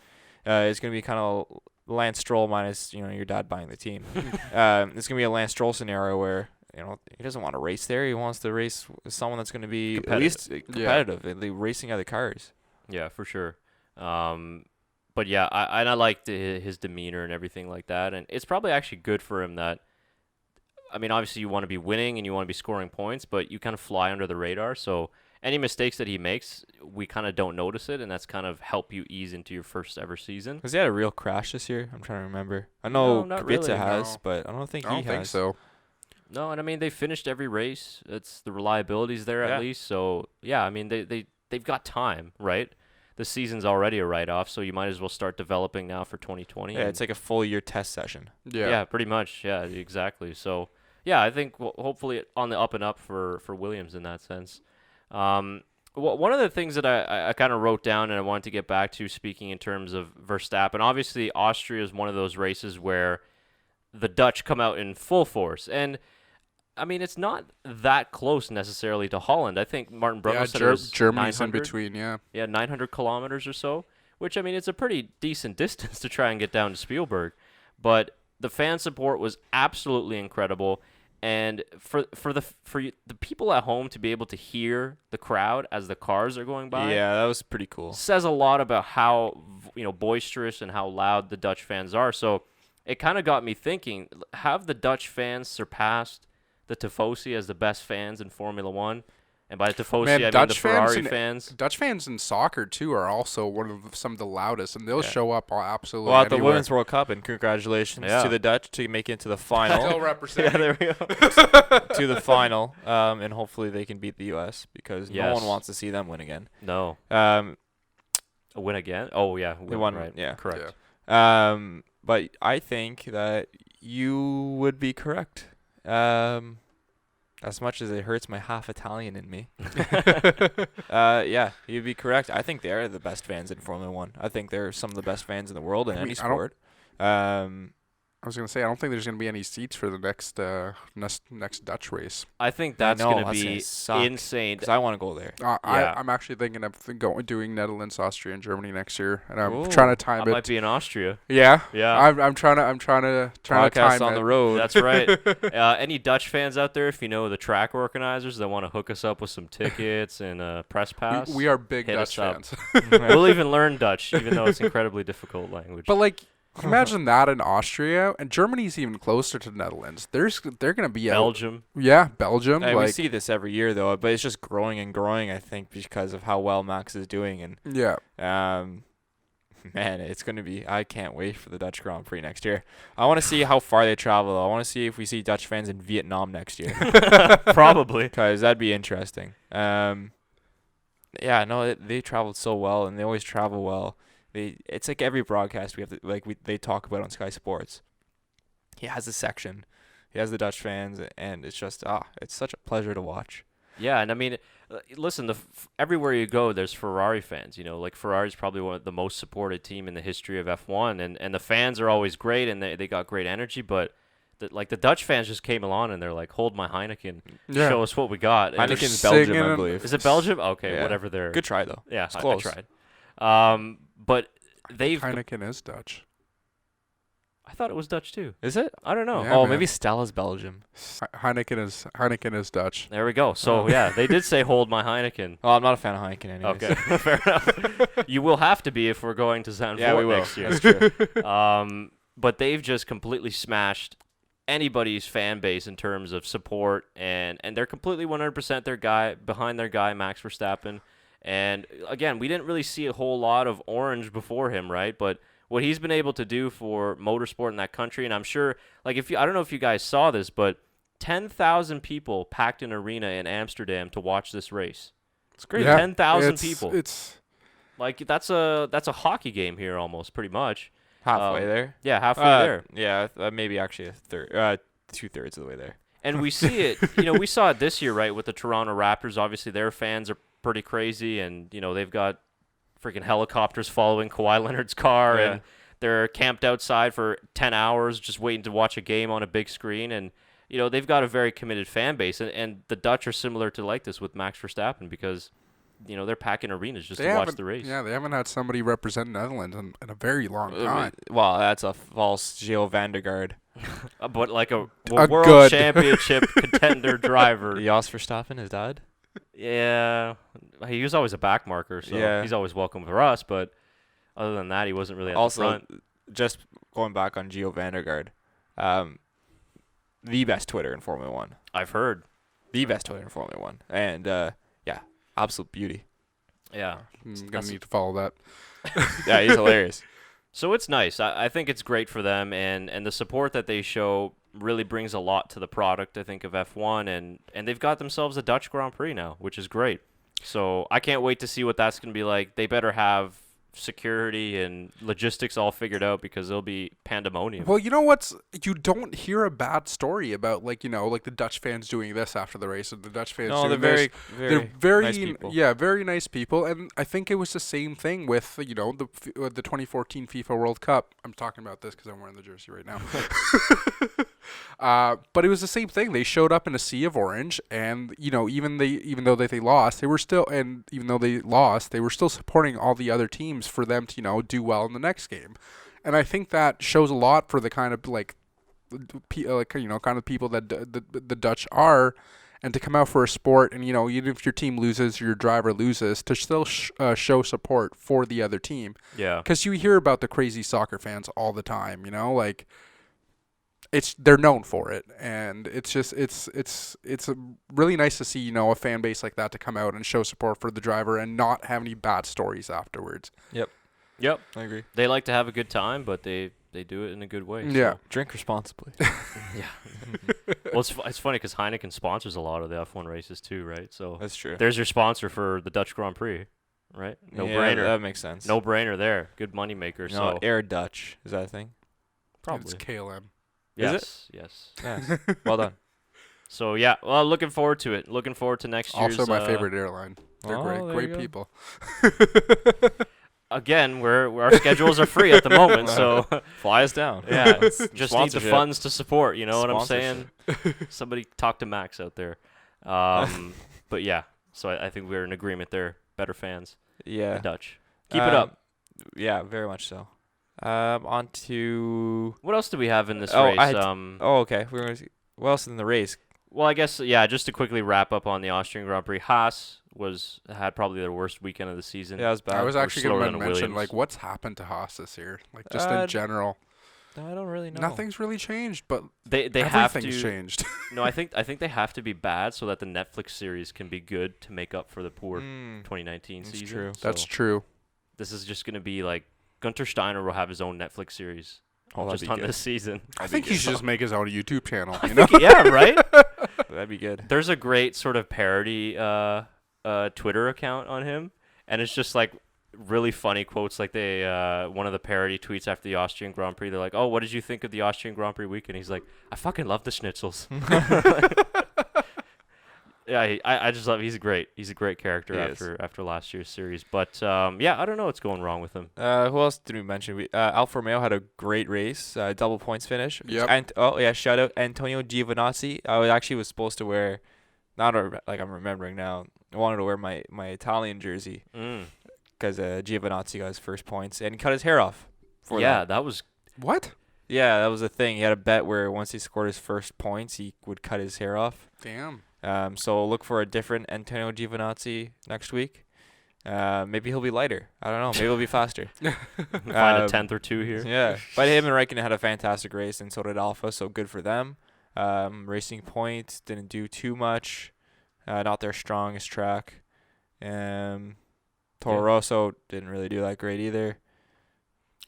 Speaker 2: it's gonna be kind of Lance Stroll minus your dad buying the team. It's gonna be a Lance Stroll scenario where he doesn't want to race there. He wants to race with someone that's gonna be at least competitive, racing other cars.
Speaker 1: Yeah, for sure. But yeah, I liked his demeanor and everything like that, and it's probably actually good for him that. I mean, obviously you want to be winning and you want to be scoring points, but you kind of fly under the radar. So any mistakes that he makes, we kind of don't notice it, and that's kind of help you ease into your first ever season.
Speaker 2: Has he had a real crash this year? I'm trying to remember. I know Kubica has, but I don't think he has.
Speaker 3: I don't think so.
Speaker 1: No, and I mean, they finished every race. It's the reliability's there at least. So, yeah, I mean, they've got time, right? The season's already a write-off, so you might as well start developing now for 2020.
Speaker 2: Yeah, it's like a full year test session.
Speaker 1: Yeah, pretty much. Yeah, exactly. So, yeah, I think hopefully on the up and up for Williams in that sense. One of the things that I kind of wrote down and I wanted to get back to, speaking in terms of Verstappen, obviously Austria is one of those races where the Dutch come out in full force. And, I mean, it's not that close necessarily to Holland. I think Martin Brundle said it was
Speaker 3: Germany's in between, Yeah,
Speaker 1: 900 kilometers or so, which, I mean, it's a pretty decent distance to try and get down to Spielberg. But the fan support was absolutely incredible. And for the people at home to be able to hear the crowd as the cars are going by,
Speaker 2: that was pretty cool.
Speaker 1: Says a lot about how boisterous and how loud the Dutch fans are. So it kind of got me thinking: have the Dutch fans surpassed the Tifosi as the best fans in Formula One? And by Tifosi, I mean the Ferrari fans.
Speaker 3: Dutch fans in soccer, too, are also some of the loudest, and they'll show up absolutely
Speaker 2: at
Speaker 3: anywhere.
Speaker 2: the Women's World Cup, and congratulations to the Dutch to make it into the final.
Speaker 3: Still representing.
Speaker 1: Yeah, there we go.
Speaker 2: To the final, and hopefully they can beat the U.S. because no one wants to see them win again.
Speaker 1: No. Win again? Oh, yeah.
Speaker 2: They won,
Speaker 1: right.
Speaker 2: Yeah.
Speaker 1: Correct.
Speaker 2: Yeah. But I think that you would be correct. As much as it hurts my half Italian in me. You'd be correct. I think they're the best fans in Formula One. I think they're some of the best fans in the world in any sport.
Speaker 3: I was going to say, I don't think there's going to be any seats for the next Dutch race.
Speaker 1: I think that's going to be insane.
Speaker 2: Because I want to go there.
Speaker 3: I'm actually thinking of doing Netherlands, Austria, and Germany next year, and I'm trying to time it.
Speaker 1: I might be in Austria.
Speaker 3: Yeah.
Speaker 1: Yeah.
Speaker 3: I'm trying to time
Speaker 2: on the road.
Speaker 1: That's right. Any Dutch fans out there, if you know the track organizers that want to hook us up with some tickets and a press pass,
Speaker 3: we are big Dutch fans.
Speaker 1: We'll even learn Dutch, even though it's incredibly difficult language.
Speaker 3: But imagine that in Austria, and Germany's even closer to the Netherlands. They're going to be
Speaker 1: Belgium.
Speaker 3: Belgium.
Speaker 2: We see this every year though, but it's just growing and growing. I think because of how well Max is doing, and man, it's going to be. I can't wait for the Dutch Grand Prix next year. I want to see how far they travel. Though. I want to see if we see Dutch fans in Vietnam next year.
Speaker 1: Probably,
Speaker 2: because that'd be interesting. They traveled so well, and they always travel well. It's like every broadcast we have to, they talk about on Sky Sports. He has a section. He has the Dutch fans, and it's just it's such a pleasure to watch.
Speaker 1: Yeah, and I mean, listen, everywhere you go, there's Ferrari fans. Ferrari's probably one of the most supported team in the history of F1, and the fans are always great, and they got great energy, but the Dutch fans just came along and they're like, hold my Heineken, show us what we got.
Speaker 2: Heineken's Belgium, I believe.
Speaker 1: Is it Belgium? Okay, whatever they're...
Speaker 2: Good try, though.
Speaker 1: Yeah,
Speaker 2: it's close.
Speaker 1: I tried. But
Speaker 3: Heineken is Dutch.
Speaker 1: I thought it was Dutch too.
Speaker 2: Is it?
Speaker 1: I don't know.
Speaker 3: Yeah,
Speaker 2: maybe Stella's Belgium.
Speaker 3: Heineken is Dutch.
Speaker 1: There we go. So they did say hold my Heineken.
Speaker 2: Well, I'm not a fan of Heineken anyways.
Speaker 1: Okay, fair enough. You will have to be if we're going to Zandvoort next year.
Speaker 2: That's true.
Speaker 1: But they've just completely smashed anybody's fan base in terms of support, and they're completely 100% behind their guy Max Verstappen. And again, we didn't really see a whole lot of orange before him, right? But what he's been able to do for motorsport in that country, and I'm sure, I don't know if you guys saw this, but 10,000 people packed an arena in Amsterdam to watch this race. It's great. Yeah, 10,000 people.
Speaker 3: It's
Speaker 1: that's a hockey game here almost, pretty much.
Speaker 2: Halfway there.
Speaker 1: Yeah, halfway there.
Speaker 2: Yeah, maybe actually a third, 2/3 of the way there.
Speaker 1: And we see it. We saw it this year, right, with the Toronto Raptors. Obviously, their fans are pretty crazy, and they've got freaking helicopters following Kawhi Leonard's car, and they're camped outside for 10 hours just waiting to watch a game on a big screen. And they've got a very committed fan base, and the Dutch are similar to this with Max Verstappen, because they're packing arenas just to watch the race.
Speaker 3: Yeah, they haven't had somebody represent Netherlands in a very long time.
Speaker 2: Well, that's a false Gio van der Garde.
Speaker 1: But a world championship contender driver.
Speaker 2: Jos Verstappen, his dad?
Speaker 1: Yeah, he was always a back marker, so he's always welcome for us. But other than that, he wasn't really at the front.
Speaker 2: Just going back on Gio van der Garde, the best Twitter in Formula One.
Speaker 1: I've heard.
Speaker 2: The best Twitter in Formula One. And, absolute beauty.
Speaker 1: Yeah.
Speaker 3: I'm going to need to follow that.
Speaker 2: Yeah, he's hilarious.
Speaker 1: So it's nice. I think it's great for them, and the support that they show really brings a lot to the product, I think, of F1, and they've got themselves a Dutch Grand Prix now, which is great. So I can't wait to see what that's going to be like. They better have security and logistics all figured out because it'll be pandemonium.
Speaker 3: Well, you don't hear a bad story about like the Dutch fans doing this after the race, and the Dutch fans doing
Speaker 2: they're
Speaker 3: they're very
Speaker 2: nice people.
Speaker 3: Yeah, very nice people. And I think it was the same thing with the 2014 FIFA World Cup. I'm talking about this because I'm wearing the jersey right now. But it was the same thing. They showed up in a sea of orange, and even though they lost, they were still supporting all the other teams for them to do well in the next game. And I think that shows a lot for the kind of kind of people that the Dutch are, and to come out for a sport, and even if your team loses, your driver loses, to still show support for the other team.
Speaker 1: Yeah,
Speaker 3: because you hear about the crazy soccer fans all the time. They're known for it, and it's really nice to see a fan base like that to come out and show support for the driver and not have any bad stories afterwards.
Speaker 1: Yep,
Speaker 2: I agree.
Speaker 1: They like to have a good time, but they do it in a good way.
Speaker 3: Yeah,
Speaker 1: so.
Speaker 2: Drink responsibly.
Speaker 1: Yeah. Well, it's funny because Heineken sponsors a lot of the F1 races too, right? So
Speaker 2: that's true.
Speaker 1: There's your sponsor for the Dutch Grand Prix, right? No brainer.
Speaker 2: That makes sense.
Speaker 1: No brainer there. Good money maker. So
Speaker 2: Air Dutch, is that a thing?
Speaker 3: Probably. It's KLM.
Speaker 1: Yes.
Speaker 2: Yes. Well done.
Speaker 1: So yeah, well, looking forward to it. Looking forward to next year's.
Speaker 3: Also, my favorite airline. They're great people.
Speaker 1: Again, our schedules are free at the moment, so
Speaker 2: fly us down.
Speaker 1: Yeah, just need the funds to support. You know what I'm saying? Somebody talk to Max out there. But yeah, so I think we're in agreement there. Better fans.
Speaker 2: Yeah.
Speaker 1: The Dutch. Keep it up.
Speaker 2: Yeah, very much so. On to
Speaker 1: what else do we have in this race?
Speaker 2: Okay. What else in the race?
Speaker 1: Well, I guess just to quickly wrap up on the Austrian Grand Prix, Haas had probably their worst weekend of the season.
Speaker 2: Yeah, it was bad.
Speaker 3: I was actually going to mention
Speaker 1: Williams.
Speaker 3: what's happened to Haas this year, just in general.
Speaker 2: I don't really know.
Speaker 3: Nothing's really changed, but
Speaker 1: they have to.
Speaker 3: Everything's changed.
Speaker 1: No, I think they have to be bad so that the Netflix series can be good to make up for the poor 2019 season.
Speaker 2: True.
Speaker 1: So
Speaker 3: That's true.
Speaker 1: This is just going to be like Gunter Steiner will have his own Netflix series just on this season.
Speaker 3: I think he should just make his own YouTube channel.
Speaker 1: Yeah, right?
Speaker 2: That'd be good.
Speaker 1: There's a great sort of parody Twitter account on him, and it's just like really funny quotes. Like one of the parody tweets after the Austrian Grand Prix, they're like, "Oh, what did you think of the Austrian Grand Prix weekend?" He's like, "I fucking love the schnitzels." Yeah, I just love. He's great. He's a great character after last year's series. But I don't know what's going wrong with him.
Speaker 2: Who else did we mention? Alfa Romeo had a great race, double points finish.
Speaker 3: Yep.
Speaker 2: And shout out Antonio Giovinazzi. I actually was supposed to wear, I'm remembering now. I wanted to wear my Italian jersey because Giovinazzi got his first points and he cut his hair off.
Speaker 1: That was
Speaker 3: what?
Speaker 2: Yeah, that was the thing. He had a bet where once he scored his first points, he would cut his hair off.
Speaker 3: Damn.
Speaker 2: So look for a different Antonio Giovinazzi next week. Maybe he'll be lighter. I don't know. Maybe he'll be faster.
Speaker 1: Find a 10th or 2 here.
Speaker 2: Yeah. But him and Raikkonen had a fantastic race, and so did Alfa, so good for them. Racing Point didn't do too much. Not their strongest track. Toro Rosso didn't really do that great either.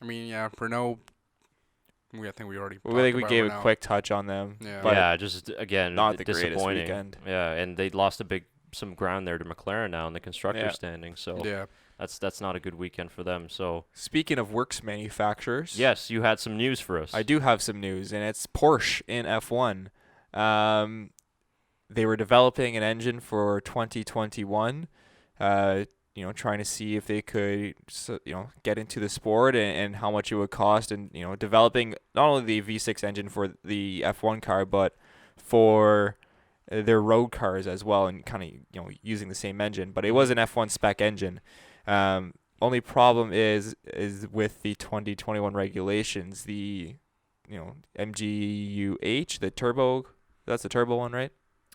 Speaker 3: I mean, Renault. I think we already.
Speaker 2: We gave a quick touch on them.
Speaker 3: Yeah.
Speaker 2: But
Speaker 1: just again,
Speaker 2: not the
Speaker 1: disappointing.
Speaker 2: greatest weekend.
Speaker 1: Yeah, and they lost some ground there to McLaren now in the constructor standing. So that's not a good weekend for them. So
Speaker 2: speaking of works manufacturers,
Speaker 1: yes, you had some news for us.
Speaker 2: I do have some news, and it's Porsche in F1. They were developing an engine for 2021. Trying to see if they could, get into the sport and how much it would cost, and developing not only the V6 engine for the F1 car, but for their road cars as well, and kind of using the same engine. But it was an F1 spec engine. Only problem is with the 2021 regulations, the MGU-H, the turbo. That's the turbo one, right?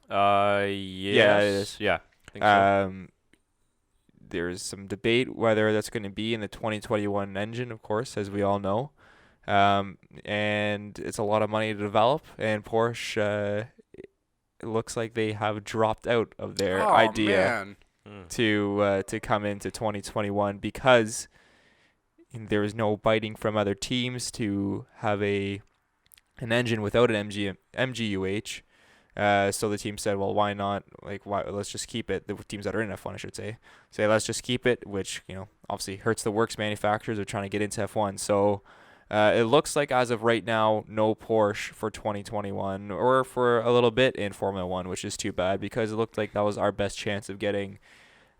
Speaker 1: Yes. Yeah, it is. Yeah. I think so.
Speaker 2: There's some debate whether that's going to be in the 2021 engine, of course, as we all know. And it's a lot of money to develop, and Porsche, it looks like they have dropped out of their idea to come into 2021 because there is no biting from other teams to have a an engine without an MGUH. So the team said, well, why not? Let's just keep it. The teams that are in F1, I should say, let's just keep it, which, obviously hurts the works manufacturers are trying to get into F1. So it looks like as of right now, no Porsche for 2021 or for a little bit in Formula 1, which is too bad because it looked like that was our best chance of getting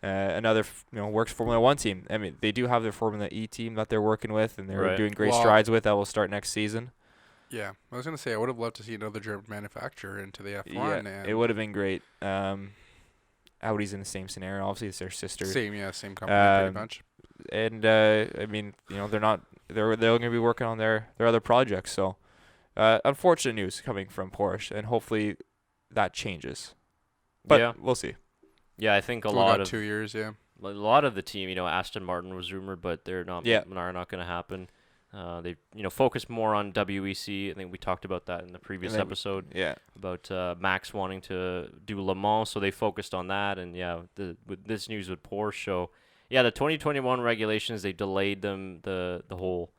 Speaker 2: another works Formula 1 team. I mean, they do have their Formula E team that they're working with and they're doing great strides with that will start next season.
Speaker 3: Yeah, I was going to say, I would have loved to see another German manufacturer into the F1.
Speaker 2: Yeah, it would have been great. Audi's in the same scenario. Obviously, it's their sister.
Speaker 3: Same company, pretty much.
Speaker 2: And, I mean, they're going to be working on their other projects. So, unfortunate news coming from Porsche, and hopefully that changes. But we'll see.
Speaker 1: Yeah, I think a lot of
Speaker 3: 2 years, a
Speaker 1: lot of the team, Aston Martin was rumored, but they're not going to happen. They focus more on WEC. I think we talked about that in the previous episode.
Speaker 2: Yeah.
Speaker 1: About Max wanting to do Le Mans, so they focused on that. And with this news with Porsche, so the 2021 regulations, they delayed them the whole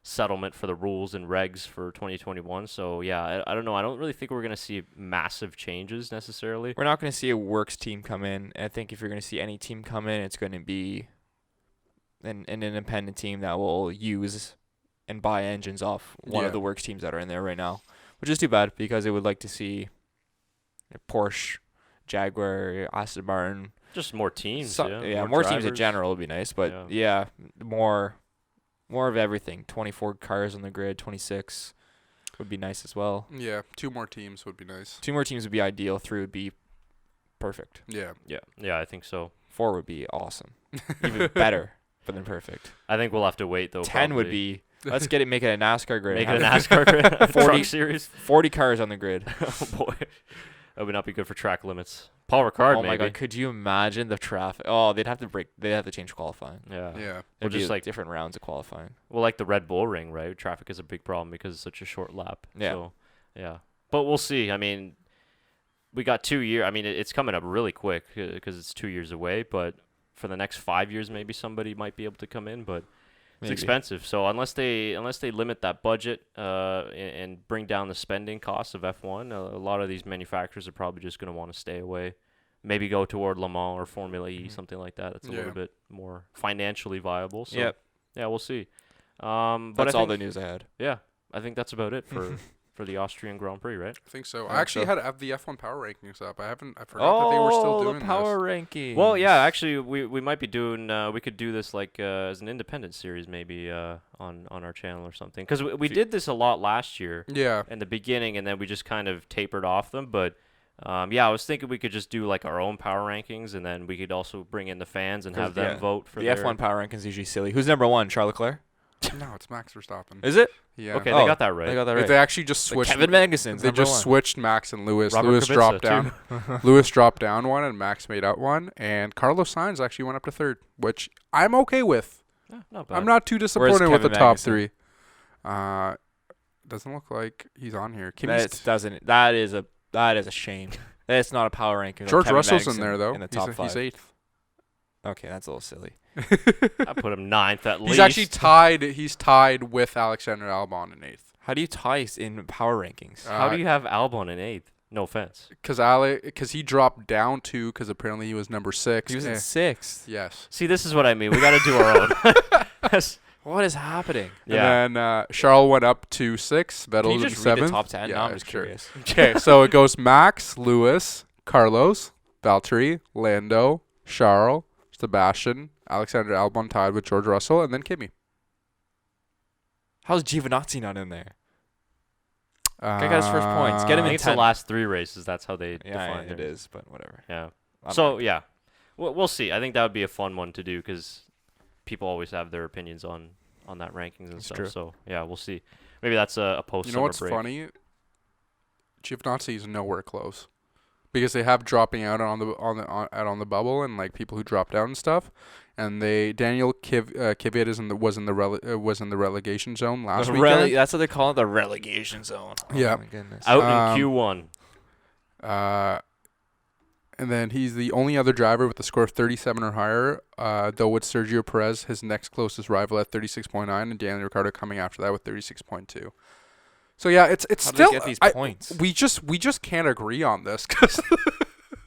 Speaker 1: settlement for the rules and regs for 2021. So I don't know. I don't really think we're gonna see massive changes necessarily.
Speaker 2: We're not gonna see a works team come in. I think if you're gonna see any team come in, it's gonna be an independent team that will use and buy engines off one of the works teams that are in there right now, which is too bad because I would like to see Porsche, Jaguar, Aston Martin.
Speaker 1: Just more teams.
Speaker 2: More teams in general would be nice, but more of everything. 24 cars on the grid, 26 would be nice as well.
Speaker 3: Yeah, 2 more teams would be nice.
Speaker 2: 2 more teams would be ideal. 3 would be perfect.
Speaker 3: Yeah,
Speaker 1: I think so.
Speaker 2: 4 would be awesome, even better, but then perfect.
Speaker 1: I think we'll have to wait though.
Speaker 2: 10 would be. Let's make it a NASCAR grid.
Speaker 1: Make it a NASCAR grid.
Speaker 2: 40
Speaker 1: series.
Speaker 2: 40 cars on the grid.
Speaker 1: Oh boy, that would not be good for track limits. Paul Ricard,
Speaker 2: maybe. Oh my God, could you imagine the traffic? Oh, they'd have to change qualifying.
Speaker 3: Yeah.
Speaker 2: It'd just like different rounds of qualifying.
Speaker 1: Well, like the Red Bull Ring, right? Traffic is a big problem because it's such a short lap.
Speaker 2: Yeah.
Speaker 1: So, but we'll see. I mean, we got 2 years. I mean, it's coming up really quick because it's 2 years away. But for the next 5 years, maybe somebody might be able to come in, but. It's expensive, so unless they limit that budget and bring down the spending costs of F1, a lot of these manufacturers are probably just going to want to stay away. Maybe go toward Le Mans or Formula E, something like that. That's a little bit more financially viable. So we'll see. But
Speaker 2: that's all the news I had.
Speaker 1: Yeah, I think that's about it for the Austrian Grand Prix, right?
Speaker 3: I think so. I actually had the F1 power rankings up. I forgot that they were still doing
Speaker 2: the power rankings.
Speaker 1: Well, yeah, actually, we might be doing. We could do this like as an independent series, maybe on our channel or something. Because we did this a lot last year.
Speaker 3: Yeah.
Speaker 1: In the beginning, and then we just kind of tapered off them. But I was thinking we could just do like our own power rankings, and then we could also bring in the fans and have them vote for
Speaker 2: the F1 power rankings. Usually silly. Who's number 1? Charles Leclerc.
Speaker 3: No, it's Max Verstappen.
Speaker 2: Is it?
Speaker 3: Yeah.
Speaker 1: Okay, they got that right.
Speaker 3: They actually just switched.
Speaker 2: Kevin Magnussen's
Speaker 3: They just switched Max and Lewis.
Speaker 1: Robert
Speaker 3: Lewis
Speaker 1: Kubica
Speaker 3: dropped down. Lewis dropped down one, and Max made up one. And Carlos Sainz actually went up to 3rd, which I'm okay with.
Speaker 1: Not bad.
Speaker 3: I'm not too disappointed with the top
Speaker 2: Magnussen?
Speaker 3: 3. Doesn't look like he's on here.
Speaker 2: That is a shame. It's not a power ranking.
Speaker 3: George
Speaker 2: Kevin
Speaker 3: Russell's
Speaker 2: Magnussen
Speaker 3: in there though.
Speaker 2: In the top 5.
Speaker 3: He's 8th.
Speaker 2: Okay, that's a little silly.
Speaker 1: I put him 9th at least.
Speaker 3: He's actually tied. He's tied with Alexander Albon in 8th.
Speaker 2: How do you tie in power rankings?
Speaker 1: How do you have Albon in 8th? No offense.
Speaker 3: Because he dropped down 2 because apparently he was number 6.
Speaker 2: He was in 6th.
Speaker 3: Yes.
Speaker 1: See, this is what I mean. We got to do our own.
Speaker 2: What is happening?
Speaker 3: Yeah. And then Charles went up to 6. Vettel
Speaker 2: Can you
Speaker 3: in
Speaker 2: just read
Speaker 3: 7th.
Speaker 2: the top 10?
Speaker 3: Yeah,
Speaker 2: No, I'm just curious.
Speaker 3: Okay, so it goes Max, Lewis, Carlos, Valtteri, Lando, Charles, Sebastian, Alexander Albon tied with George Russell, and then Kimi.
Speaker 2: How's Giovinazzi not in there? Guy got his first points. Get him in
Speaker 1: It's the last 3 races. That's how they define
Speaker 2: it. It is, but whatever.
Speaker 1: Yeah. So, we'll see. I think that would be a fun one to do because people always have their opinions on that rankings and stuff.
Speaker 2: True.
Speaker 1: So, we'll see. Maybe that's a post-summer break.
Speaker 3: You know what's funny? Giovinazzi is nowhere close. Because they have dropping out on the bubble and like people who dropped out and stuff, and Daniel Kvyat was in the relegation zone last weekend.
Speaker 2: That's what they call it, the relegation zone. Oh,
Speaker 3: yeah,
Speaker 2: my goodness.
Speaker 1: Out in Q1.
Speaker 3: And then he's the only other driver with a score of 37 or higher. Though with Sergio Perez, his next closest rival at 36.9, and Daniel Ricciardo coming after that with 36.2. So yeah, it's
Speaker 2: How
Speaker 3: still.
Speaker 2: do they get these points?
Speaker 3: We just can't agree on this. 'Cause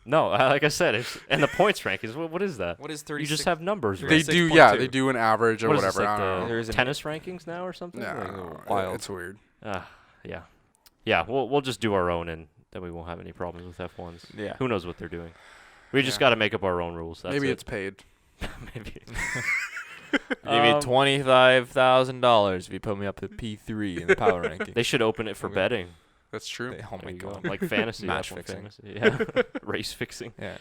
Speaker 1: No, like I said, and the points rank is what is that?
Speaker 2: What is 36?
Speaker 1: You just have numbers.
Speaker 3: they
Speaker 1: Right?
Speaker 3: do, yeah, they do an average or
Speaker 1: What is
Speaker 3: whatever.
Speaker 1: this,
Speaker 3: I
Speaker 1: like
Speaker 3: don't know.
Speaker 2: There's
Speaker 1: the tennis rankings now or something?
Speaker 3: No,
Speaker 2: wild.
Speaker 3: it's weird.
Speaker 1: Yeah. We'll just do our own, and then we won't have any problems with F1s.
Speaker 2: Yeah.
Speaker 1: Who knows what they're doing? We just got to make up our own rules. That's
Speaker 3: Maybe
Speaker 1: it.
Speaker 3: it's paid.
Speaker 1: Maybe.
Speaker 2: Give me $25,000 if you put me up to P3 in the power ranking.
Speaker 1: They should open it for
Speaker 3: Okay.
Speaker 1: betting.
Speaker 3: That's true.
Speaker 2: Oh
Speaker 1: There
Speaker 2: my
Speaker 1: you go.
Speaker 2: god.
Speaker 1: Like fantasy.
Speaker 2: Match
Speaker 1: F1
Speaker 2: fixing.
Speaker 1: Fantasy. Yeah. Race fixing.
Speaker 2: Yeah.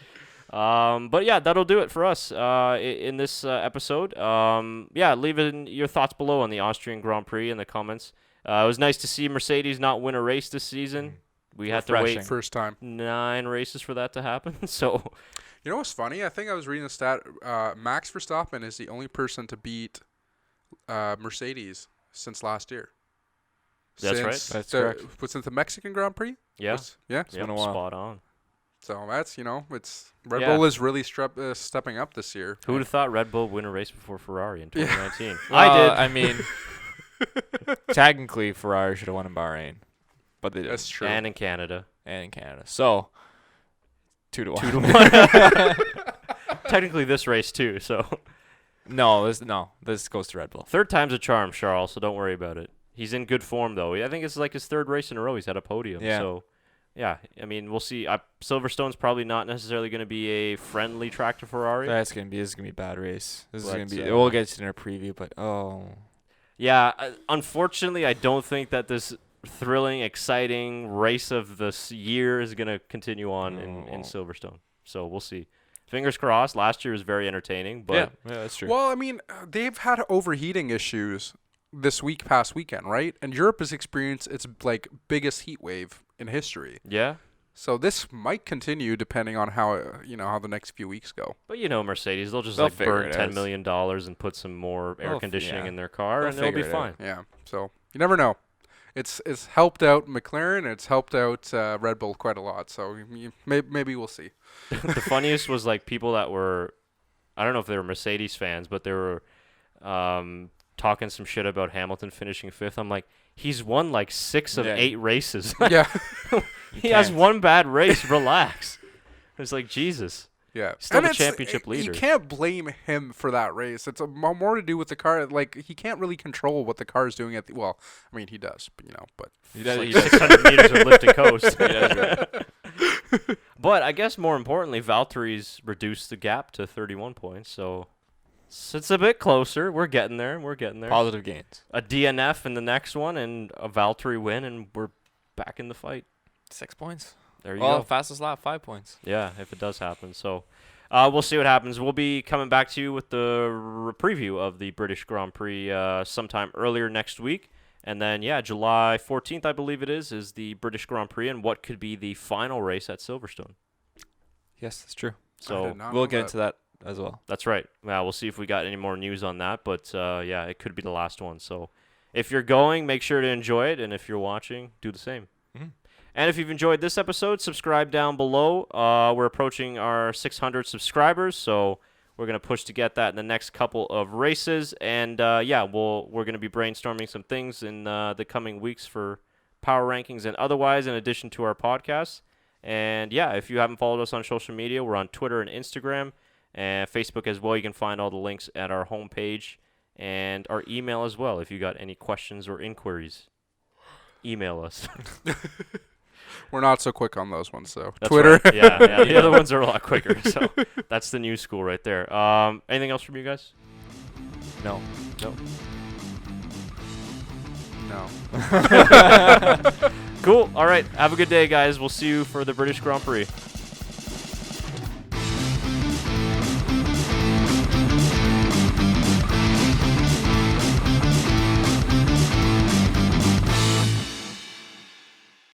Speaker 1: But yeah, that'll do it for us in this episode. Leave in your thoughts below on the Austrian Grand Prix in the comments. It was nice to see Mercedes not win a race this season. We had to wait
Speaker 3: First time.
Speaker 1: 9 races for that to happen. So,
Speaker 3: You know what's funny? I think I was reading a stat. Max Verstappen is the only person to beat Mercedes since last year.
Speaker 1: That's right.
Speaker 2: That's correct.
Speaker 3: Since the Mexican Grand Prix?
Speaker 1: yeah.
Speaker 3: Yeah.
Speaker 2: It's been a while.
Speaker 1: Spot on.
Speaker 3: So that's, it's Red
Speaker 1: Yeah.
Speaker 3: Bull is really stepping up this year.
Speaker 1: Who would have thought Red Bull would win a race before Ferrari in
Speaker 3: Yeah.
Speaker 1: 2019?
Speaker 2: I did.
Speaker 1: I
Speaker 2: I mean, technically, Ferrari should have won in Bahrain, but they didn't.
Speaker 3: That's true.
Speaker 1: And in Canada.
Speaker 2: And in Canada. So, 2-1.
Speaker 1: 2-1. Technically this race too, so.
Speaker 2: No, this goes to Red Bull.
Speaker 1: Third time's a charm, Charles, so don't worry about it. He's in good form, though. I think it's like his 3rd race in a row he's had a podium.
Speaker 2: Yeah.
Speaker 1: So, yeah, I mean, we'll see. Silverstone's probably not necessarily going to be a friendly track to Ferrari.
Speaker 2: This is gonna be a bad race. This is
Speaker 1: But,
Speaker 2: gonna be. We'll get to it in our preview, but
Speaker 1: Yeah, unfortunately, I don't think that this thrilling, exciting race of this year is going to continue on in Silverstone. So we'll see. Fingers crossed. Last year was very entertaining, but
Speaker 2: yeah, that's true.
Speaker 3: Well, I mean, they've had overheating issues this past weekend, right? And Europe has experienced its biggest heat wave in history.
Speaker 1: yeah.
Speaker 3: So this might continue depending on how how the next few weeks go.
Speaker 1: But Mercedes, they'll just
Speaker 2: They'll
Speaker 1: burn
Speaker 2: figure it
Speaker 1: $10
Speaker 2: out.
Speaker 1: million and put some more air conditioning in their car,
Speaker 2: They'll
Speaker 1: and they'll be
Speaker 2: figure it
Speaker 1: fine.
Speaker 2: out.
Speaker 3: Yeah. So you never know. It's helped out McLaren. It's helped out Red Bull quite a lot. So maybe we'll see.
Speaker 1: The funniest was people that were, I don't know if they were Mercedes fans, but they were talking some shit about Hamilton finishing 5th. I'm like, he's won 6 of 8 races.
Speaker 3: Yeah.
Speaker 1: He has one bad race. Relax. It's like, Jesus.
Speaker 3: Yeah.
Speaker 1: Still
Speaker 3: And
Speaker 1: the championship leader.
Speaker 3: You can't blame him for that race. It's more to do with the car. He can't really control what the car is doing well, I mean, he does, but
Speaker 2: he
Speaker 1: It's
Speaker 2: does.
Speaker 1: like
Speaker 2: He does.
Speaker 1: 600 meters of lift and coast.
Speaker 2: He does
Speaker 1: But I guess more importantly, Valtteri's reduced the gap to 31 points, so it's a bit closer. We're getting there.
Speaker 2: Positive gains.
Speaker 1: A DNF in the next one and a Valtteri win, and we're back in the fight.
Speaker 2: 6 points.
Speaker 1: There you
Speaker 2: Well,
Speaker 1: go.
Speaker 2: fastest lap, 5 points.
Speaker 1: Yeah, if it does happen. So we'll see what happens. We'll be coming back to you with the preview of the British Grand Prix sometime earlier next week. And then, July 14th, I believe it is the British Grand Prix and what could be the final race at Silverstone.
Speaker 2: Yes, that's true.
Speaker 1: So
Speaker 2: We'll get into that as well.
Speaker 1: that's right. We'll see if we got any more news on that. But, it could be the last one. So if you're going, make sure to enjoy it. And if you're watching, do the same.
Speaker 2: Mm-hmm.
Speaker 1: And if you've enjoyed this episode, subscribe down below. We're approaching our 600 subscribers, so we're going to push to get that in the next couple of races. And, we're going to be brainstorming some things in the coming weeks for power rankings and otherwise in addition to our podcast. And, if you haven't followed us on social media, we're on Twitter and Instagram and Facebook as well. You can find all the links at our homepage and our email as well if you got any questions or inquiries. Email us.
Speaker 3: We're not so quick on those ones, though.
Speaker 1: That's
Speaker 3: Twitter.
Speaker 1: right. Yeah. The other ones are a lot quicker. So that's the new school right there. Anything else from you guys?
Speaker 2: No.
Speaker 3: No.
Speaker 1: Cool. All right. Have a good day, guys. We'll see you for the British Grand Prix.